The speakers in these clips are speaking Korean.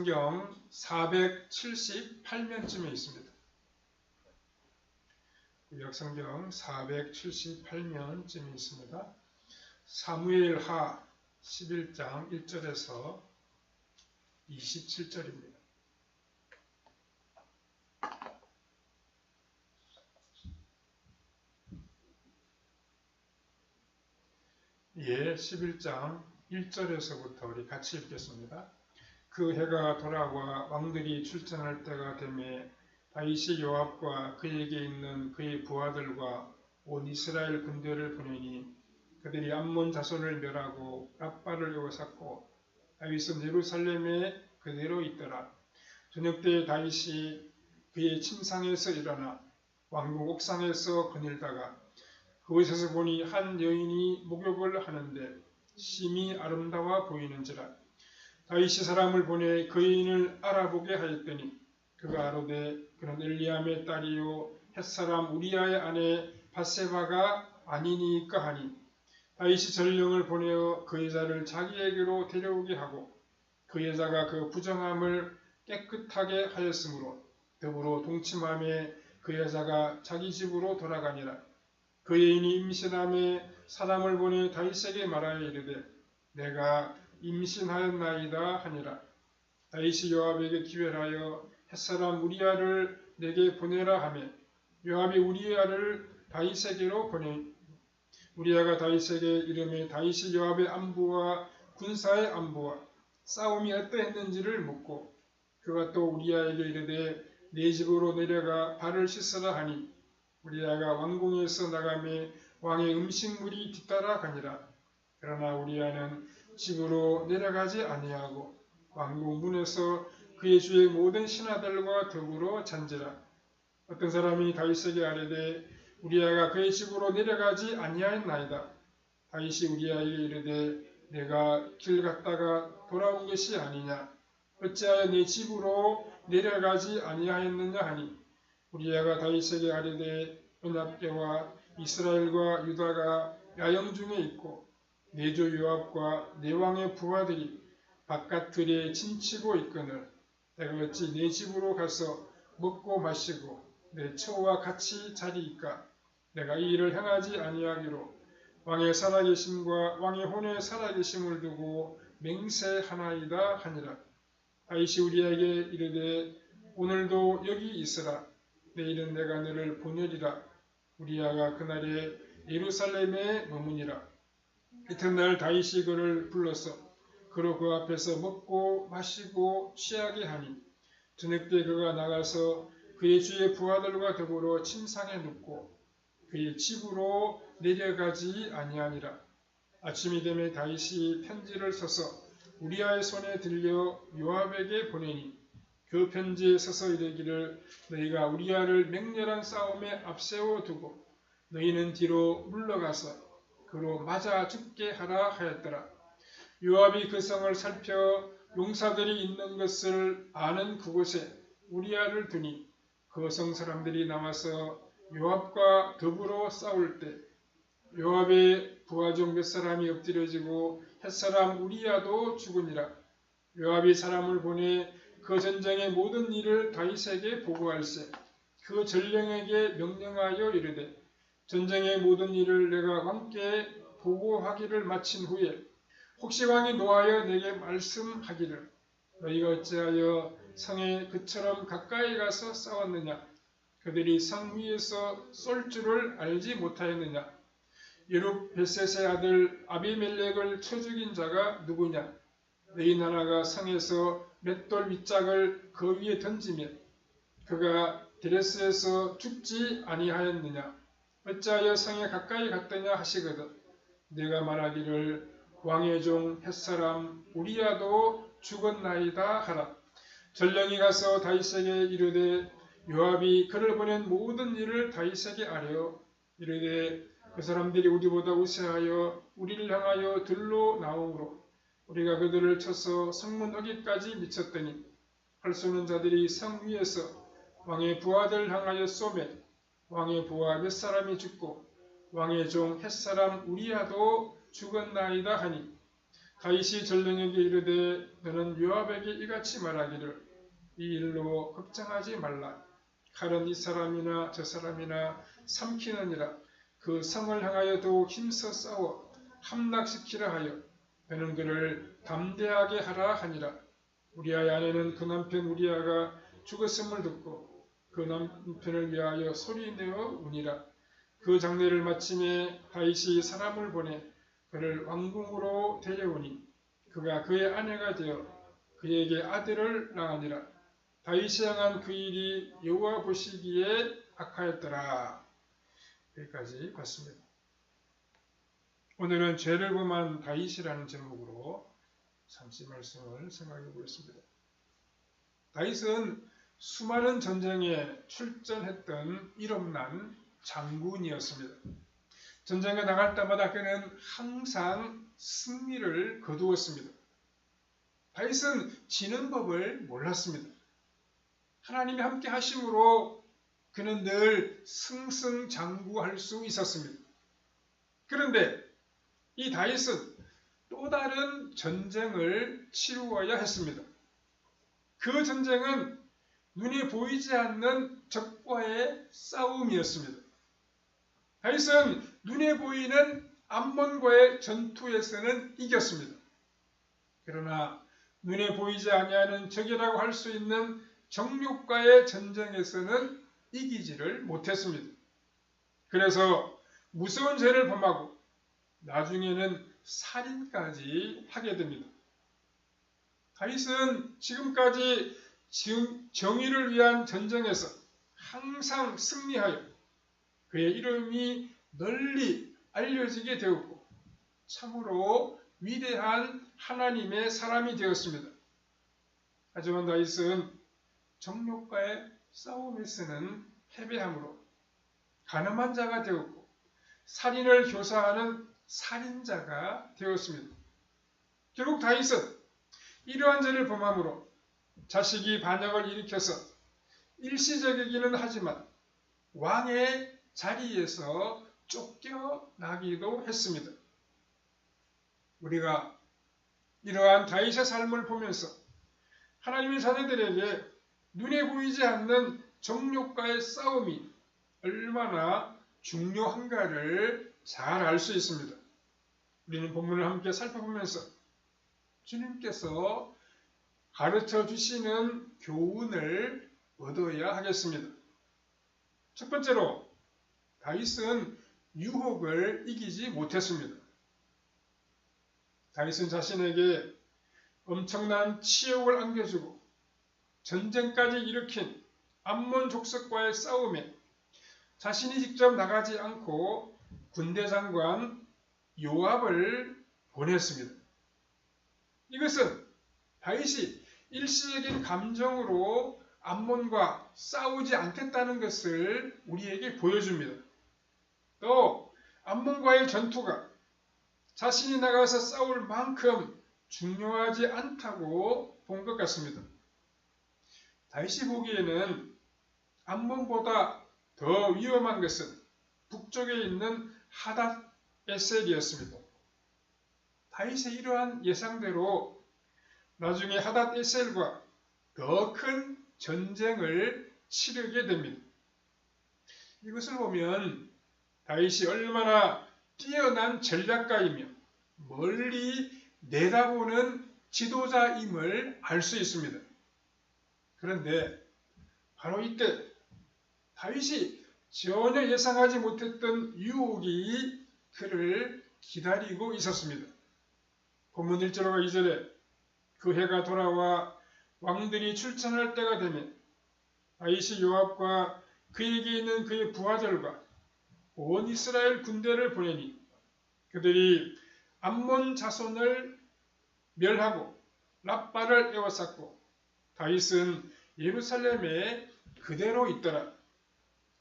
구약성경 478면쯤에 있습니다. 구약성경 478면쯤에 있습니다. 사무엘하 11장 1절에서 27절입니다. 예, 11장 1절에서부터 우리 같이 읽겠습니다. 그 해가 돌아와 왕들이 출전할 때가 되매 다윗이 요압과 그에게 있는 그의 부하들과 온 이스라엘 군대를 보내니 그들이 암몬 자손을 멸하고 랍바를 에워쌌고 다윗은 예루살렘에 그대로 있더라. 저녁 때 다윗이 그의 침상에서 일어나 왕궁 옥상에서 거닐다가 그곳에서 보니 한 여인이 목욕을 하는데 심히 아름다워 보이는지라. 다윗이 사람을 보내 그 여인을 알아보게 하였더니 그가 아뢰되 그는 엘리암의 딸이요 햇사람 우리아의 아내 밧세바가 아니니까 하니 다윗이 전령을 보내어 그 여자를 자기에게로 데려오게 하고 그 여자가 그 부정함을 깨끗하게 하였으므로 더불어 동침함에 그 여자가 자기 집으로 돌아가니라. 그 여인이 임신함에 사람을 보내 다윗에게 말하여 이르되 내가 임신하였나이다 하니라. 다윗이 요압에게 기별하여 햇사람 우리아를 내게 보내라 하매 요압이 우리아를 다윗에게로 보내 우리아가 다윗에게 이르매 다윗이 요압의 안부와 군사의 안부와 싸움이 어떠했는지를 묻고 그가 또 우리아에게 이르되 네 집으로 내려가 발을 씻으라 하니 우리아가 왕궁에서 나가매 왕의 음식물이 뒤따라 가니라. 그러나 우리아는 집으로 내려가지 아니하고 왕궁 문에서 그의 주의 모든 신하들과 더불어 잔지라. 어떤 사람이 다윗에게 아뢰되 우리아가 그의 집으로 내려가지 아니하였나이다. 다윗이 우리아에게 이르되 내가 길 갔다가 돌아온 것이 아니냐. 어찌하여 내 집으로 내려가지 아니하였느냐 하니 우리아가 다윗에게 아뢰되 언약궤와 이스라엘과 유다가 야영 중에 있고 내조 요압과 내 왕의 부하들이 바깥 들에 침치고 있거늘 내가 어찌 내 집으로 가서 먹고 마시고 내 처와 같이 자리이까. 내가 이 일을 행하지 아니하기로 왕의 살아계심과 왕의 혼의 살아계심을 두고 맹세하나이다 하니라. 다윗이 우리에게 이르되 오늘도 여기 있으라. 내일은 내가 너를 보내리라. 우리아가 그날에 예루살렘에 머무니라. 이튿날 다윗이 그를 불러서 그로 그 앞에서 먹고 마시고 취하게 하니 저녁 때 그가 나가서 그의 주의 부하들과 더불어 침상에 눕고 그의 집으로 내려가지 아니하니라. 아침이 되매 다윗이 편지를 써서 우리아의 손에 들려 요압에게 보내니 그 편지에 써서 이르기를 너희가 우리아를 맹렬한 싸움에 앞세워 두고 너희는 뒤로 물러가서 그로 맞아 죽게 하라 하였더라. 요압이 그 성을 살펴 용사들이 있는 것을 아는 그곳에 우리아를 두니 그 성 사람들이 나와서 요압과 더불어 싸울 때 요압의 부하 중 몇 사람이 엎드려지고 햇사람 우리아도 죽으니라. 요압이 사람을 보내 그 전쟁의 모든 일을 다윗에게 보고할세 그 전령에게 명령하여 이르되 전쟁의 모든 일을 내가 왕께 보고하기를 마친 후에 혹시 왕이 노하여 내게 말씀하기를 너희가 어찌하여 성에 그처럼 가까이 가서 싸웠느냐. 그들이 성 위에서 쏠 줄을 알지 못하였느냐. 여룹베셋의 아들 아비멜렉을 쳐 죽인 자가 누구냐. 너희 나라가 성에서 맷돌 밑짝을 그 위에 던지며 그가 데레스에서 죽지 아니하였느냐. 어찌하여 성에 가까이 갔더냐 하시거든 내가 말하기를 왕의 종 햇사람 우리아도 죽었나이다 하라. 전령이 가서 다윗에게 이르되 요압이 그를 보낸 모든 일을 다윗에게 아뢰어 이르되 그 사람들이 우리보다 우세하여 우리를 향하여 들로 나오므로 우리가 그들을 쳐서 성문 어기까지 미쳤더니 활 쏘는 자들이 성 위에서 왕의 부하들 향하여 쏘매 왕의 부하 몇 사람이 죽고 왕의 종 햇사람 우리아도 죽었나이다 하니 다윗이 전령에게 이르되 너는 요압에게 이같이 말하기를 이 일로 걱정하지 말라. 칼은 이 사람이나 저 사람이나 삼키느니라. 그 성을 향하여 더욱 힘써 싸워 함락시키라 하여 너는 그를 담대하게 하라 하니라. 우리아의 아내는 그 남편 우리아가 죽었음을 듣고 그 남편을 위하여 소리내어 우니라. 그 장례를 마침에 다윗이 사람을 보내 그를 왕궁으로 데려오니 그가 그의 아내가 되어 그에게 아들을 낳으니라. 다윗이 향한 그 일이 여호와 보시기에 악하였더라. 여기까지 봤습니다. 오늘은 죄를 범한 다윗이라는 제목으로 잠시 말씀을 생각해 보겠습니다. 다윗은 수많은 전쟁에 출전했던 일없는 장군이었습니다. 전쟁에 나갈 때마다 그는 항상 승리를 거두었습니다. 다윗은 지는 법을 몰랐습니다. 하나님이 함께 하심으로 그는 늘 승승장구할 수 있었습니다. 그런데 이 다윗은 또 다른 전쟁을 치루어야 했습니다. 그 전쟁은 눈에 보이지 않는 적과의 싸움이었습니다. 다윗은 눈에 보이는 암몬과의 전투에서는 이겼습니다. 그러나 눈에 보이지 아니하는 적이라고 할 수 있는 정욕과의 전쟁에서는 이기지를 못했습니다. 그래서 무서운 죄를 범하고 나중에는 살인까지 하게 됩니다. 다윗은 지금까지 정의를 위한 전쟁에서 항상 승리하여 그의 이름이 널리 알려지게 되었고 참으로 위대한 하나님의 사람이 되었습니다. 하지만 다윗은 정욕과의 싸움에서는 패배함으로 가늠한 자가 되었고 살인을 교사하는 살인자가 되었습니다. 결국 다윗은 이러한 죄를 범함으로 자식이 반역을 일으켜서 일시적이기는 하지만 왕의 자리에서 쫓겨나기도 했습니다. 우리가 이러한 다윗의 삶을 보면서 하나님의 자녀들에게 눈에 보이지 않는 정욕과의 싸움이 얼마나 중요한가를 잘 알 수 있습니다. 우리는 본문을 함께 살펴보면서 주님께서 가르쳐 주시는 교훈을 얻어야 하겠습니다. 첫 번째로 다윗은 유혹을 이기지 못했습니다. 다윗은 자신에게 엄청난 치욕을 안겨주고 전쟁까지 일으킨 암몬 족속과의 싸움에 자신이 직접 나가지 않고 군대 장관 요압을 보냈습니다. 이것은 다윗이 일시적인 감정으로 암몬과 싸우지 않겠다는 것을 우리에게 보여줍니다. 또 암몬과의 전투가 자신이 나가서 싸울 만큼 중요하지 않다고 본 것 같습니다. 다윗이 보기에는 암몬보다 더 위험한 것은 북쪽에 있는 하닷 에셀이었습니다. 다윗의 이러한 예상대로 나중에 하닷 에셀과 더 큰 전쟁을 치르게 됩니다. 이것을 보면 다윗이 얼마나 뛰어난 전략가이며 멀리 내다보는 지도자임을 알 수 있습니다. 그런데 바로 이때 다윗이 전혀 예상하지 못했던 유혹이 그를 기다리고 있었습니다. 본문 1절과 2절에 그 해가 돌아와 왕들이 출전할 때가 되면 다윗이 요압과 그에게 있는 그의 부하들과 온 이스라엘 군대를 보내니 그들이 암몬 자손을 멸하고 랍바를 에워쌌고 다윗은 예루살렘에 그대로 있더라.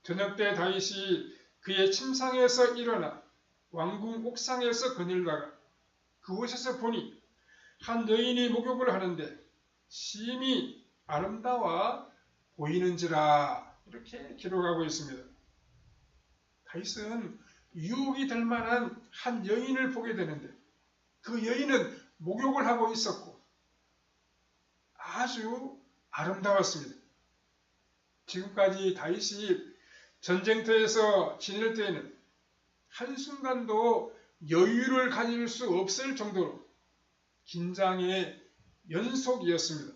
저녁 때 다윗이 그의 침상에서 일어나 왕궁 옥상에서 거닐다가 그곳에서 보니 한 여인이 목욕을 하는데 심히 아름다워 보이는지라 이렇게 기록하고 있습니다. 다윗은 유혹이 될 만한 한 여인을 보게 되는데 그 여인은 목욕을 하고 있었고 아주 아름다웠습니다. 지금까지 다윗이 전쟁터에서 지낼 때에는 한순간도 여유를 가질 수 없을 정도로 긴장의 연속이었습니다.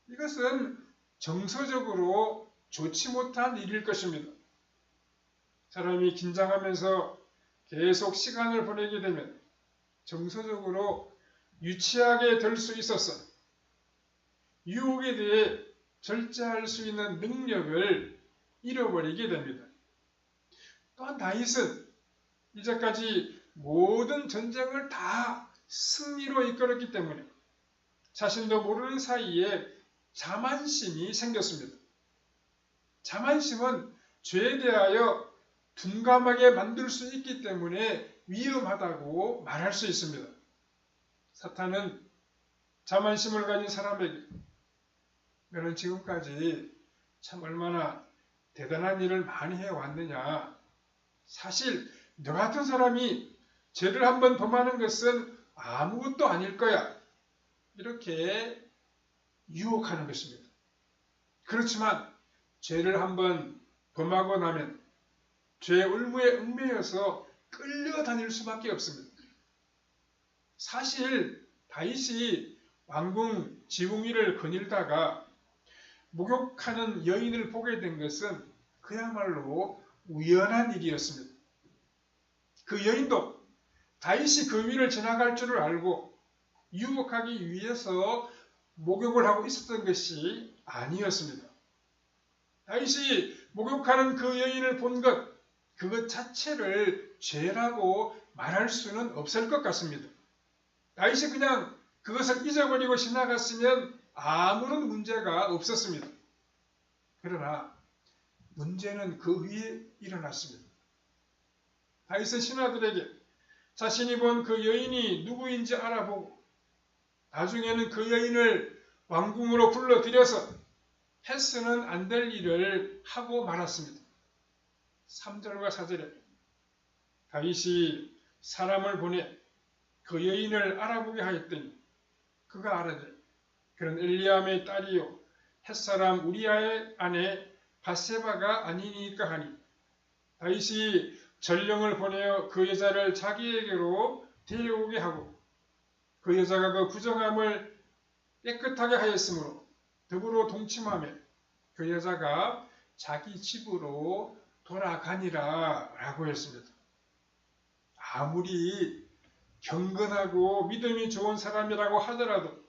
이것은 정서적으로 좋지 못한 일일 것입니다. 사람이 긴장하면서 계속 시간을 보내게 되면 정서적으로 유치하게 될 수 있어서 유혹에 대해 절제할 수 있는 능력을 잃어버리게 됩니다. 또한 다윗은 이제까지 모든 전쟁을 다 승리로 이끌었기 때문에 자신도 모르는 사이에 자만심이 생겼습니다. 자만심은 죄에 대하여 둔감하게 만들 수 있기 때문에 위험하다고 말할 수 있습니다. 사탄은 자만심을 가진 사람에게 너는 지금까지 참 얼마나 대단한 일을 많이 해왔느냐. 사실 너 같은 사람이 죄를 한번 범하는 것은 아무것도 아닐 거야. 이렇게 유혹하는 것입니다. 그렇지만 죄를 한번 범하고 나면 죄의 올무에 얽매여서 끌려다닐 수밖에 없습니다. 사실 다윗이 왕궁 지붕 위를 거닐다가 목욕하는 여인을 보게 된 것은 그야말로 우연한 일이었습니다. 그 여인도 다윗이 그 위를 지나갈 줄을 알고 유혹하기 위해서 목욕을 하고 있었던 것이 아니었습니다. 다윗이 목욕하는 그 여인을 본 것, 그것 자체를 죄라고 말할 수는 없을 것 같습니다. 다윗이 그냥 그것을 잊어버리고 지나갔으면 아무런 문제가 없었습니다. 그러나 문제는 그 위에 일어났습니다. 다윗은 신하들에게 자신이 본 그 여인이 누구인지 알아보고 나중에는 그 여인을 왕궁으로 불러들여서 해서는 안 될 일을 하고 말았습니다. 3절과 4절에 다윗이 사람을 보내 그 여인을 알아보게 하였더니 그가 알아되 그는 엘리암의 딸이요 햇사람 우리아의 아내 밧세바가 아니니까 하니 다윗이 전령을 보내어 그 여자를 자기에게로 데려오게 하고 그 여자가 그 부정함을 깨끗하게 하였으므로 더불어 동침하며 그 여자가 자기 집으로 돌아가니라 라고 했습니다. 아무리 경건하고 믿음이 좋은 사람이라고 하더라도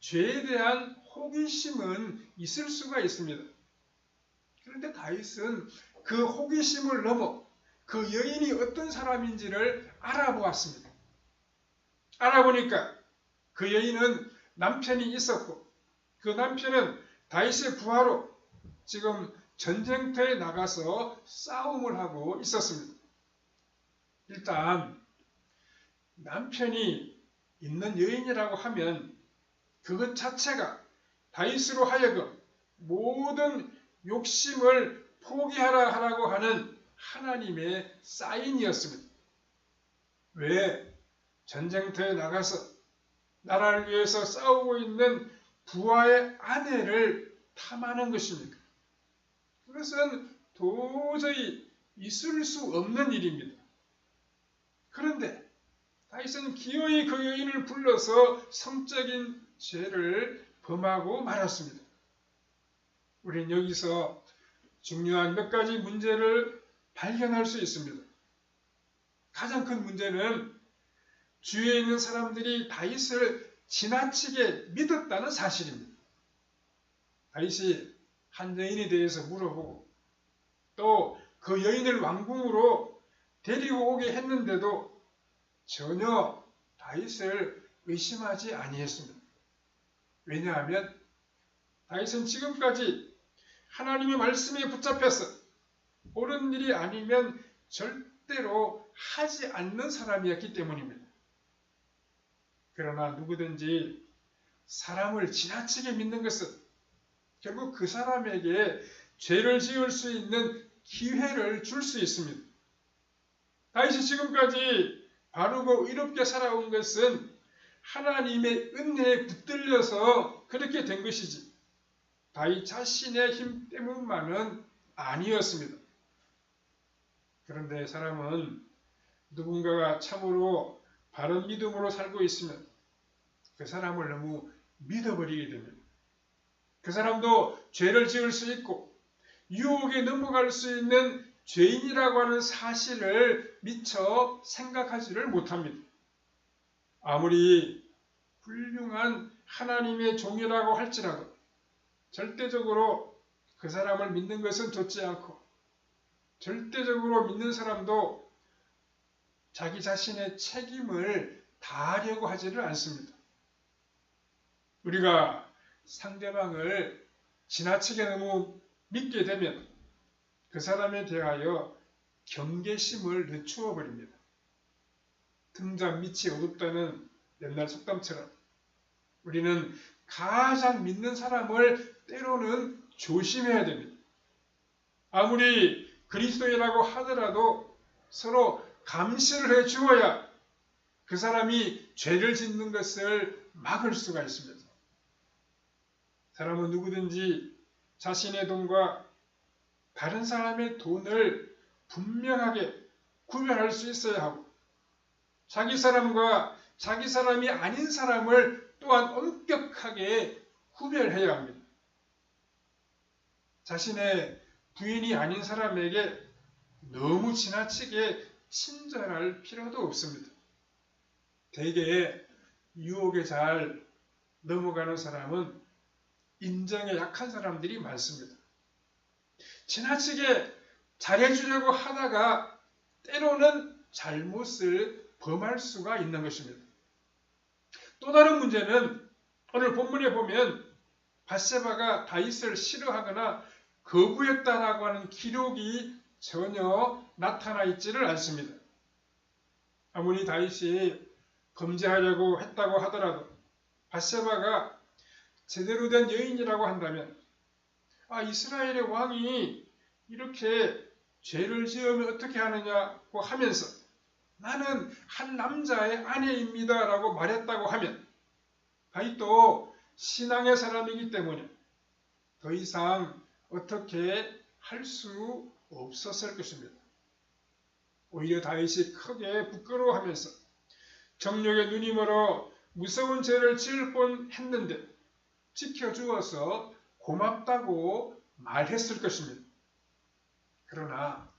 죄에 대한 호기심은 있을 수가 있습니다. 그런데 다윗은 그 호기심을 넘어 그 여인이 어떤 사람인지를 알아보았습니다. 알아보니까 그 여인은 남편이 있었고 그 남편은 다윗의 부하로 지금 전쟁터에 나가서 싸움을 하고 있었습니다. 일단 남편이 있는 여인이라고 하면 그것 자체가 다윗으로 하여금 모든 욕심을 포기하라고 하는 하나님의 사인이었습니다. 왜 전쟁터에 나가서 나라를 위해서 싸우고 있는 부하의 아내를 탐하는 것입니까? 그것은 도저히 있을 수 없는 일입니다. 그런데 다윗은 기어이 그 여인을 불러서 성적인 죄를 범하고 말았습니다. 우리는 여기서 중요한 몇 가지 문제를 발견할 수 있습니다. 가장 큰 문제는 주위에 있는 사람들이 다윗을 지나치게 믿었다는 사실입니다. 다윗이 한 여인에 대해서 물어보고 또 그 여인을 왕궁으로 데리고 오게 했는데도 전혀 다윗을 의심하지 아니했습니다. 왜냐하면 다윗은 지금까지 하나님의 말씀에 붙잡혀서 옳은 일이 아니면 절대로 하지 않는 사람이었기 때문입니다. 그러나 누구든지 사람을 지나치게 믿는 것은 결국 그 사람에게 죄를 지을 수 있는 기회를 줄 수 있습니다. 다윗이 지금까지 바르고 의롭게 살아온 것은 하나님의 은혜에 붙들려서 그렇게 된 것이지 다윗 자신의 힘 때문만은 아니었습니다. 그런데 사람은 누군가가 참으로 바른 믿음으로 살고 있으면 그 사람을 너무 믿어버리게 됩니다. 그 사람도 죄를 지을 수 있고 유혹에 넘어갈 수 있는 죄인이라고 하는 사실을 미처 생각하지를 못합니다. 아무리 훌륭한 하나님의 종이라고 할지라도 절대적으로 그 사람을 믿는 것은 좋지 않고 절대적으로 믿는 사람도 자기 자신의 책임을 다하려고 하지를 않습니다. 우리가 상대방을 지나치게 너무 믿게 되면 그 사람에 대하여 경계심을 늦추어 버립니다. 등잔 밑이 어둡다는 옛날 속담처럼 우리는 가장 믿는 사람을 때로는 조심해야 됩니다. 아무리 그리스도인이라고 하더라도 서로 감시를 해 주어야 그 사람이 죄를 짓는 것을 막을 수가 있습니다. 사람은 누구든지 자신의 돈과 다른 사람의 돈을 분명하게 구별할 수 있어야 하고 자기 사람과 자기 사람이 아닌 사람을 또한 엄격하게 구별해야 합니다. 자신의 부인이 아닌 사람에게 너무 지나치게 친절할 필요도 없습니다. 대개 유혹에 잘 넘어가는 사람은 인정에 약한 사람들이 많습니다. 지나치게 잘해주려고 하다가 때로는 잘못을 범할 수가 있는 것입니다. 또 다른 문제는 오늘 본문에 보면 밧세바가 다윗을 싫어하거나 거부했다라고 하는 기록이 전혀 나타나 있지를 않습니다. 아무리 다윗이 범죄하려고 했다고 하더라도 밧세바가 제대로 된 여인이라고 한다면 이스라엘의 왕이 이렇게 죄를 지으면 어떻게 하느냐고 하면서 나는 한 남자의 아내입니다 라고 말했다고 하면 다윗도 신앙의 사람이기 때문에 더 이상 어떻게 할 수 없었을 것입니다. 오히려 다윗이 크게 부끄러워하면서 정욕에 눈이 멀어 무서운 죄를 지을 뻔했는데 지켜주어서 고맙다고 말했을 것입니다. 그러나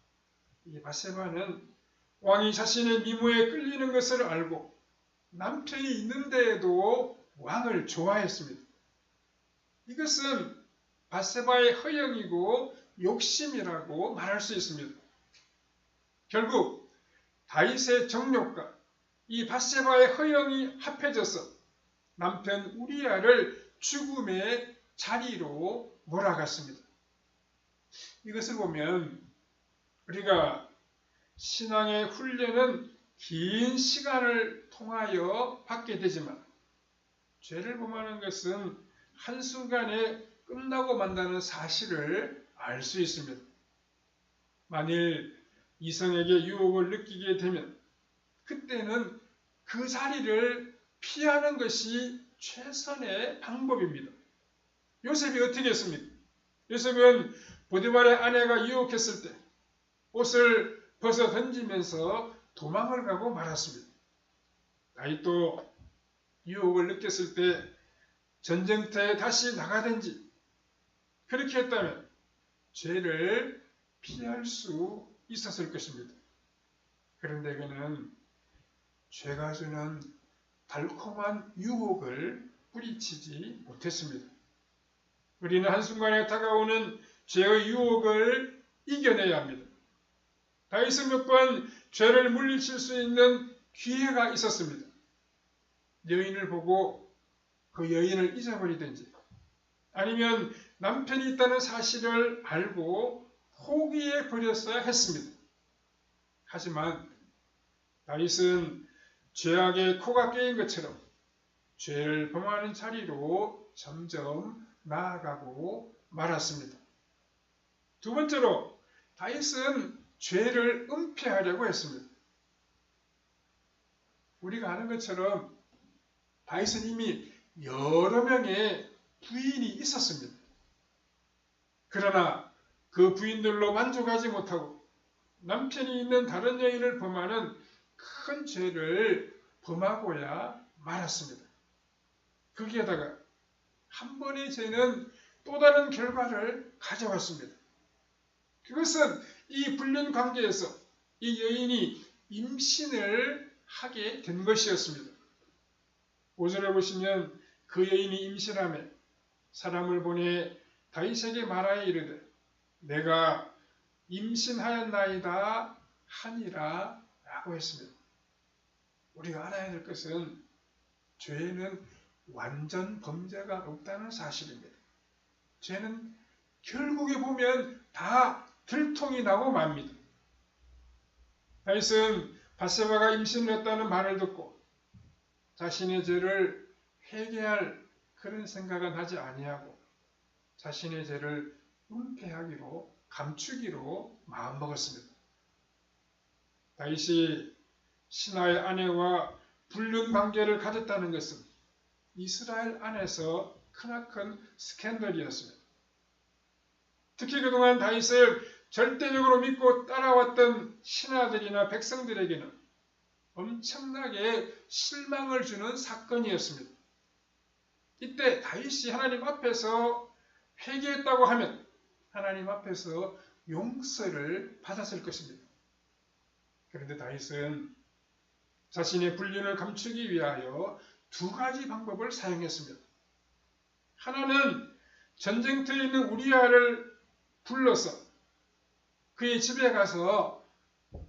이 밧세바는 왕이 자신의 미모에 끌리는 것을 알고 남편이 있는데에도 왕을 좋아했습니다. 이것은 밧세바의 허영이고 욕심이라고 말할 수 있습니다. 결국 다윗의 정욕과 이 밧세바의 허영이 합해져서 남편 우리아를 죽음의 자리로 몰아갔습니다. 이것을 보면 우리가 신앙의 훈련은 긴 시간을 통하여 받게 되지만 죄를 범하는 것은 한순간에 끝나고 만다는 사실을 알 수 있습니다. 만일 이성에게 유혹을 느끼게 되면 그때는 그 자리를 피하는 것이 최선의 방법입니다. 요셉이 어떻게 했습니까? 요셉은 보디발의 아내가 유혹했을 때 옷을 벗어 던지면서 도망을 가고 말았습니다. 다윗도 유혹을 느꼈을 때 전쟁터에 다시 나가든지 그렇게 했다면 죄를 피할 수 있었을 것입니다. 그런데 그는 죄가 주는 달콤한 유혹을 뿌리치지 못했습니다. 우리는 한순간에 다가오는 죄의 유혹을 이겨내야 합니다. 다윗은 몇 번 죄를 물리칠 수 있는 기회가 있었습니다. 여인을 보고 그 여인을 잊어버리든지 아니면 남편이 있다는 사실을 알고 포기해 버렸어야 했습니다. 하지만 다윗은 죄악의 코가 깨인 것처럼 죄를 범하는 자리로 점점 나아가고 말았습니다. 두 번째로 다윗은 죄를 은폐하려고 했습니다. 우리가 아는 것처럼 다윗은 이미 여러 명의 부인이 있었습니다. 그러나 그 부인들로 만족하지 못하고 남편이 있는 다른 여인을 범하는 큰 죄를 범하고야 말았습니다. 거기에다가 한 번의 죄는 또 다른 결과를 가져왔습니다. 그것은 이 불륜 관계에서 이 여인이 임신을 하게 된 것이었습니다. 5절에 보시면 그 여인이 임신하며 사람을 보내 다윗에게 말하여 이르되 내가 임신하였나이다 하니라 라고 했습니다. 우리가 알아야 될 것은 죄는 완전 범죄가 없다는 사실입니다. 죄는 결국에 보면 다 들통이 나고 맙니다. 다윗은 밧세바가 임신을 했다는 말을 듣고 자신의 죄를 회개할 그런 생각은 하지 아니하고 자신의 죄를 은폐하기로 감추기로 마음먹었습니다. 다윗이 신하의 아내와 불륜 관계를 가졌다는 것은 이스라엘 안에서 크나큰 스캔들이었습니다. 특히 그동안 다윗을 절대적으로 믿고 따라왔던 신하들이나 백성들에게는 엄청나게 실망을 주는 사건이었습니다. 이때 다윗이 하나님 앞에서 회개했다고 하면 하나님 앞에서 용서를 받았을 것입니다. 그런데 다윗은 자신의 불륜을 감추기 위하여 두 가지 방법을 사용했습니다. 하나는 전쟁터에 있는 우리아를 불러서 그의 집에 가서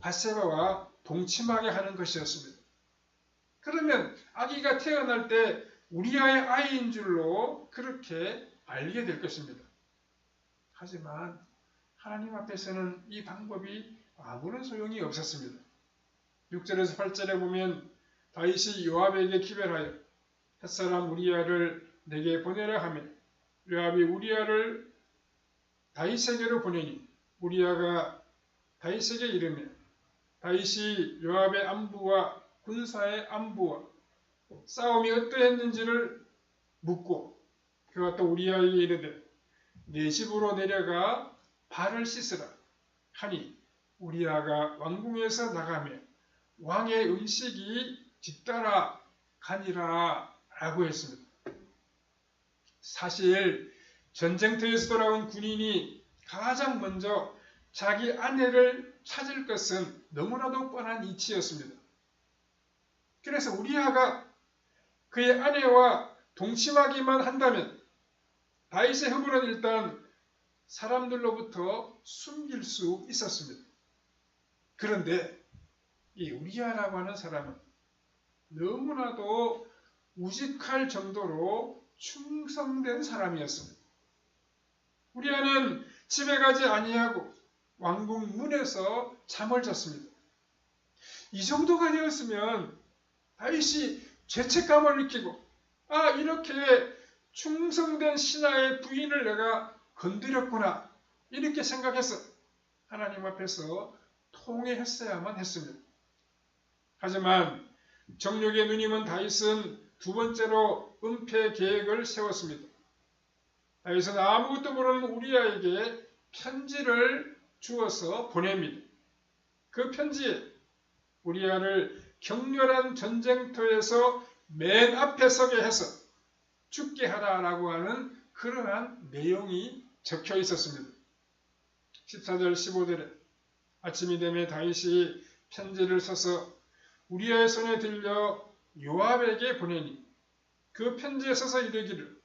밧세바와 동침하게 하는 것이었습니다. 그러면 아기가 태어날 때 우리아의 아이인 줄로 그렇게 알게 될 것입니다. 하지만 하나님 앞에서는 이 방법이 아무런 소용이 없었습니다. 6절에서 8절에 보면 다윗이 요압에게 기별하여 햇사람 우리아를 내게 보내라 하며 요압이 우리아를 다윗에게로 보내니 우리아가 다윗에게 이르며 다윗이 요압의 안부와 군사의 안부와 싸움이 어떠했는지를 묻고 그가 또 우리아에게 이르되 네 집으로 내려가 발을 씻으라 하니 우리아가 왕궁에서 나가며 왕의 음식이 뒤따라 가니라 라고 했습니다. 사실 전쟁터에서 돌아온 군인이 가장 먼저 자기 아내를 찾을 것은 너무나도 뻔한 이치였습니다. 그래서 우리아가 그의 아내와 동침하기만 한다면 다윗의 허물은 일단 사람들로부터 숨길 수 있었습니다. 그런데 이 우리아라고 하는 사람은 너무나도 우직할 정도로 충성된 사람이었습니다. 우리아는 집에 가지 아니하고 왕궁 문에서 잠을 잤습니다. 이 정도가 되었으면 다윗이 죄책감을 느끼고 이렇게 충성된 신하의 부인을 내가 건드렸구나 이렇게 생각해서 하나님 앞에서 통회했어야만 했습니다. 하지만 정욕의 누님은 다윗은 두 번째로 은폐 계획을 세웠습니다. 다윗은 아무것도 모르는 우리아에게 편지를 주어서 보냅니다. 그 편지에 우리아를 격렬한 전쟁터에서 맨 앞에 서게 해서 죽게 하라라고 하는 그러한 내용이 적혀 있었습니다. 14절 15절에 아침이 되매 다윗이 편지를 써서 우리아의 손에 들려 요압에게 보내니 그 편지에 써서 이르기를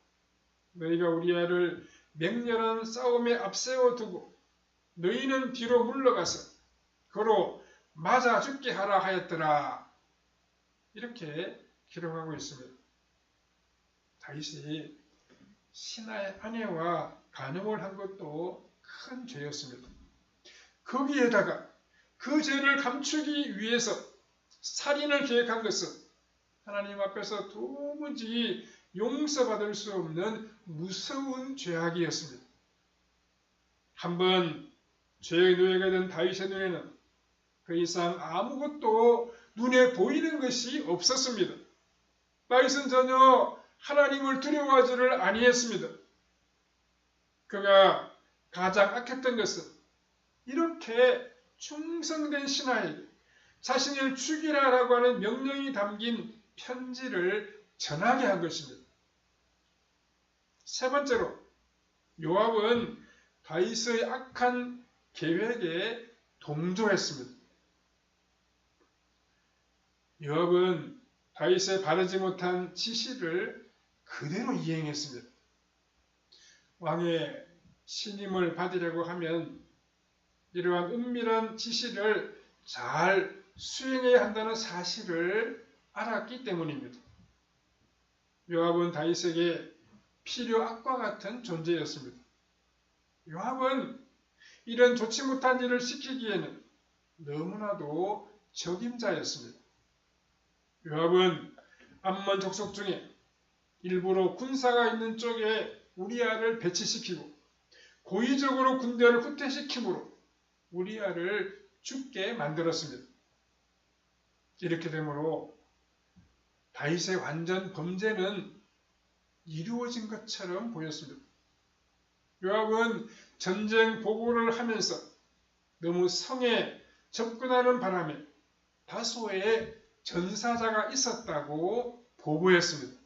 너희가 우리아를 맹렬한 싸움에 앞세워 두고 너희는 뒤로 물러가서 그로 맞아 죽게 하라 하였더라. 이렇게 기록하고 있습니다. 다윗이 신하의 아내와 간음을 한 것도 큰 죄였습니다. 거기에다가 그 죄를 감추기 위해서 살인을 계획한 것은 하나님 앞에서 도무지 용서받을 수 없는 무서운 죄악이었습니다. 한번 죄의 노예가 된 다윗의 눈에는 그 이상 아무것도 눈에 보이는 것이 없었습니다. 다윗은 전혀 하나님을 두려워하지를 아니했습니다. 그가 가장 악했던 것은 이렇게 충성된 신하에게 자신을 죽이라라고 하는 명령이 담긴 편지를 전하게 한 것입니다. 세 번째로 요압은 다윗의 악한 계획에 동조했습니다. 요압은 다윗의 바르지 못한 지시를 그대로 이행했습니다. 왕의 신임을 받으려고 하면 이러한 은밀한 지시를 잘 수행해야 한다는 사실을 알았기 때문입니다. 요압은 다윗에게 필요악과 같은 존재였습니다. 요압은 이런 좋지 못한 일을 시키기에는 너무나도 적임자였습니다. 요압은 암몬 족속 중에 일부러 군사가 있는 쪽에 우리아를 배치시키고 고의적으로 군대를 후퇴시킴으로 우리아를 죽게 만들었습니다. 이렇게 되므로 다윗의 완전 범죄는 이루어진 것처럼 보였습니다. 요압은 전쟁 보고를 하면서 너무 성에 접근하는 바람에 다소의 전사자가 있었다고 보고했습니다.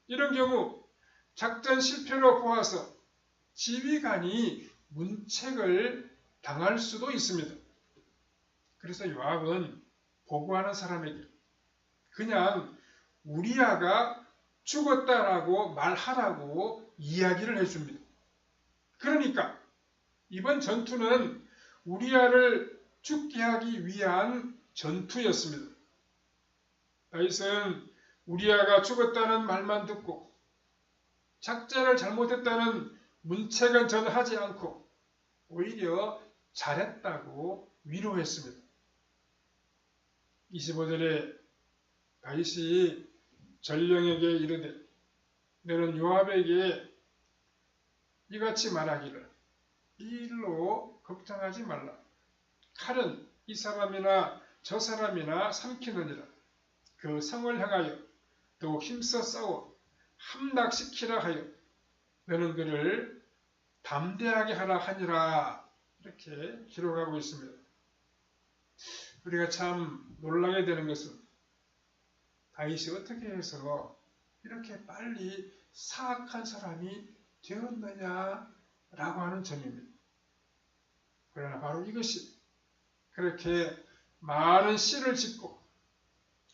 이런 경우 작전 실패로 보아서 지휘관이 문책을 당할 수도 있습니다. 그래서 요압은 보고하는 사람에게 그냥 우리아가 죽었다라고 말하라고 이야기를 해줍니다. 그러니까 이번 전투는 우리아를 죽게 하기 위한 전투였습니다. 다윗은 우리아가 죽었다는 말만 듣고 작전을 잘못했다는 문책은 전혀 하지 않고 오히려 잘했다고 위로했습니다. 25절에 다윗이 전령에게 이르되 너는 요압에게 이같이 말하기를 이 일로 걱정하지 말라. 칼은 이 사람이나 저 사람이나 삼키느니라. 그 성을 향하여 더욱 힘써 싸워 함락시키라 하여 너는 그를 담대하게 하라 하니라. 이렇게 기록하고 있습니다. 우리가 참 놀라게 되는 것은 다윗이 어떻게 해서 이렇게 빨리 사악한 사람이 되었느냐라고 하는 점입니다. 그러나 바로 이것이 그렇게 많은 시를 짓고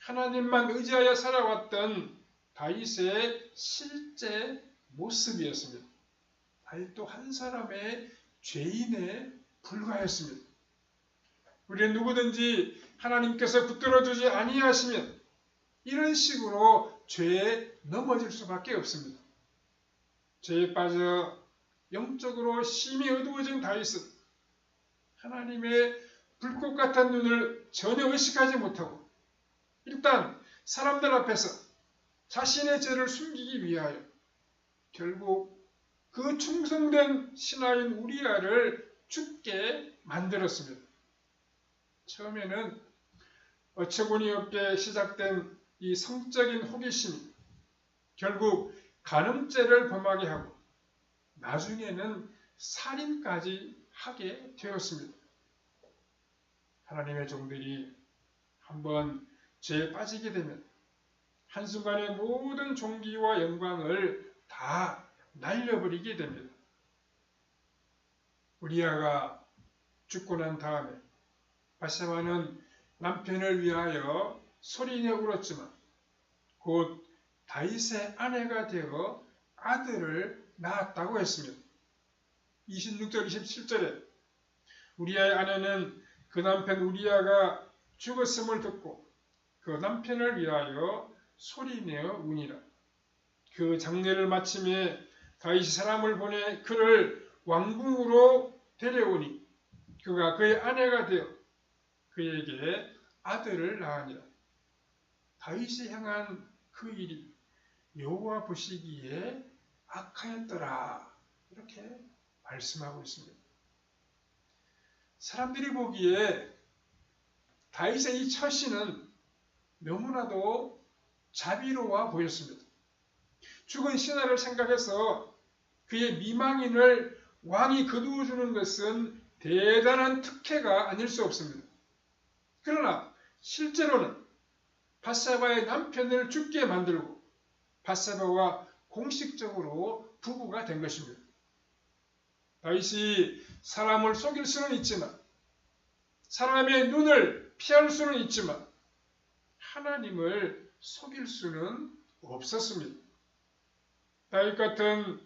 하나님만 의지하여 살아왔던 다윗의 실제 모습이었습니다. 다윗도 한 사람의 죄인에 불과했습니다. 우리는 누구든지 하나님께서 붙들어주지 아니하시면 이런 식으로 죄에 넘어질 수밖에 없습니다. 죄에 빠져 영적으로 심히 어두워진 다윗은 하나님의 불꽃 같은 눈을 전혀 의식하지 못하고 일단 사람들 앞에서 자신의 죄를 숨기기 위하여 결국 그 충성된 신하인 우리아를 죽게 만들었습니다. 처음에는 어처구니 없게 시작된 이 성적인 호기심이 결국 간음죄를 범하게 하고 나중에는 살인까지 하게 되었습니다. 하나님의 종들이 한번 죄에 빠지게 되면 한순간에 모든 존귀와 영광을 다 날려버리게 됩니다. 우리아가 죽고 난 다음에 바세바는 남편을 위하여 소리내어 울었지만 곧 다윗의 아내가 되어 아들을 낳았다고 했습니다. 26절 27절에 우리아의 아내는 그 남편 우리아가 죽었음을 듣고 그 남편을 위하여 소리내어 우니라. 그 장례를 마침에 다윗이 사람을 보내 그를 왕궁으로 데려오니 그가 그의 아내가 되어 그에게 아들을 낳으니라. 다윗이 행한 그 일이 여호와 보시기에 악하였더라. 이렇게 말씀하고 있습니다. 사람들이 보기에 다윗의 이 처신은 너무나도 자비로워 보였습니다. 죽은 신하를 생각해서 그의 미망인을 왕이 거두어주는 것은 대단한 특혜가 아닐 수 없습니다. 그러나 실제로는 밧세바의 남편을 죽게 만들고 밧세바와 공식적으로 부부가 된 것입니다. 다윗이 사람을 속일 수는 있지만, 사람의 눈을 피할 수는 있지만 하나님을 속일 수는 없었습니다. 다윗 같은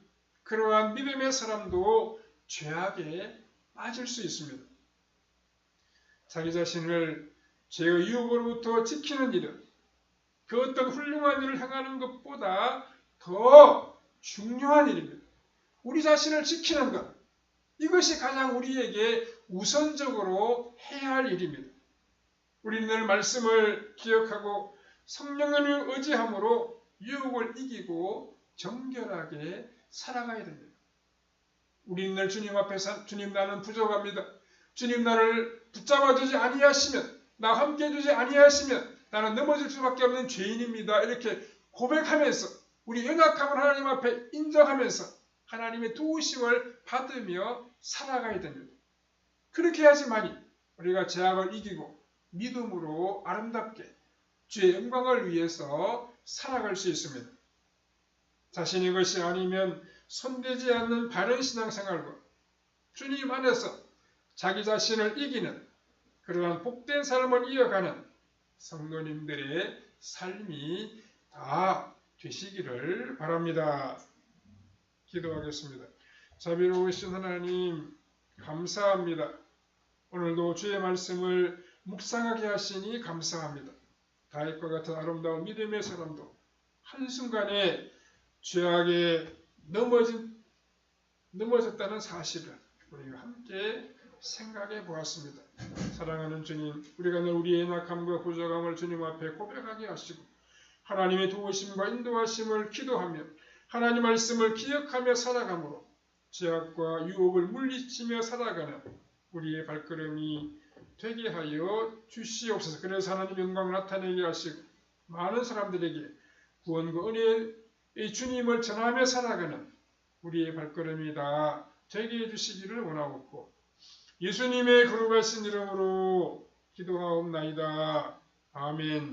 그러한 믿음의 사람도 죄악에 빠질 수 있습니다. 자기 자신을 죄의 유혹으로부터 지키는 일은 그 어떤 훌륭한 일을 행하는 것보다 더 중요한 일입니다. 우리 자신을 지키는 것, 이것이 가장 우리에게 우선적으로 해야 할 일입니다. 우리는 늘 말씀을 기억하고 성령을 의지함으로 유혹을 이기고 정결하게 살아가야 됩니다. 우리는 늘 주님 앞에 주님 나는 부족합니다. 주님 나를 붙잡아주지 아니하시면, 나와 함께 해주지 아니하시면 나는 넘어질 수밖에 없는 죄인입니다. 이렇게 고백하면서 우리 연약함을 하나님 앞에 인정하면서 하나님의 도우심을 받으며 살아가야 됩니다. 그렇게 해야지만이 우리가 죄악을 이기고 믿음으로 아름답게 주의 영광을 위해서 살아갈 수 있습니다. 자신의 것이 아니면 손대지 않는 바른 신앙생활과 주님 안에서 자기 자신을 이기는 그러한 복된 삶을 이어가는 성도님들의 삶이 다 되시기를 바랍니다. 기도하겠습니다. 자비로우신 하나님, 감사합니다. 오늘도 주의 말씀을 묵상하게 하시니 감사합니다. 다윗과 같은 아름다운 믿음의 사람도 한순간에 죄악에 넘어졌다는 사실을 우리가 함께 생각해 보았습니다. 사랑하는 주님, 우리가 늘 우리의 연약함과 부족함을 주님 앞에 고백하게 하시고 하나님의 도우심과 인도하심을 기도하며 하나님 말씀을 기억하며 살아가므로 죄악과 유혹을 물리치며 살아가는 우리의 발걸음이 되게 하여 주시옵소서. 그래서 하나님 영광 나타내게 하시고 많은 사람들에게 구원과 은혜의 주님을 전하며 살아가는 우리의 발걸음이 다 되게 해주시기를 원하옵고 예수님의 거룩하신 이름으로 기도하옵나이다. 아멘.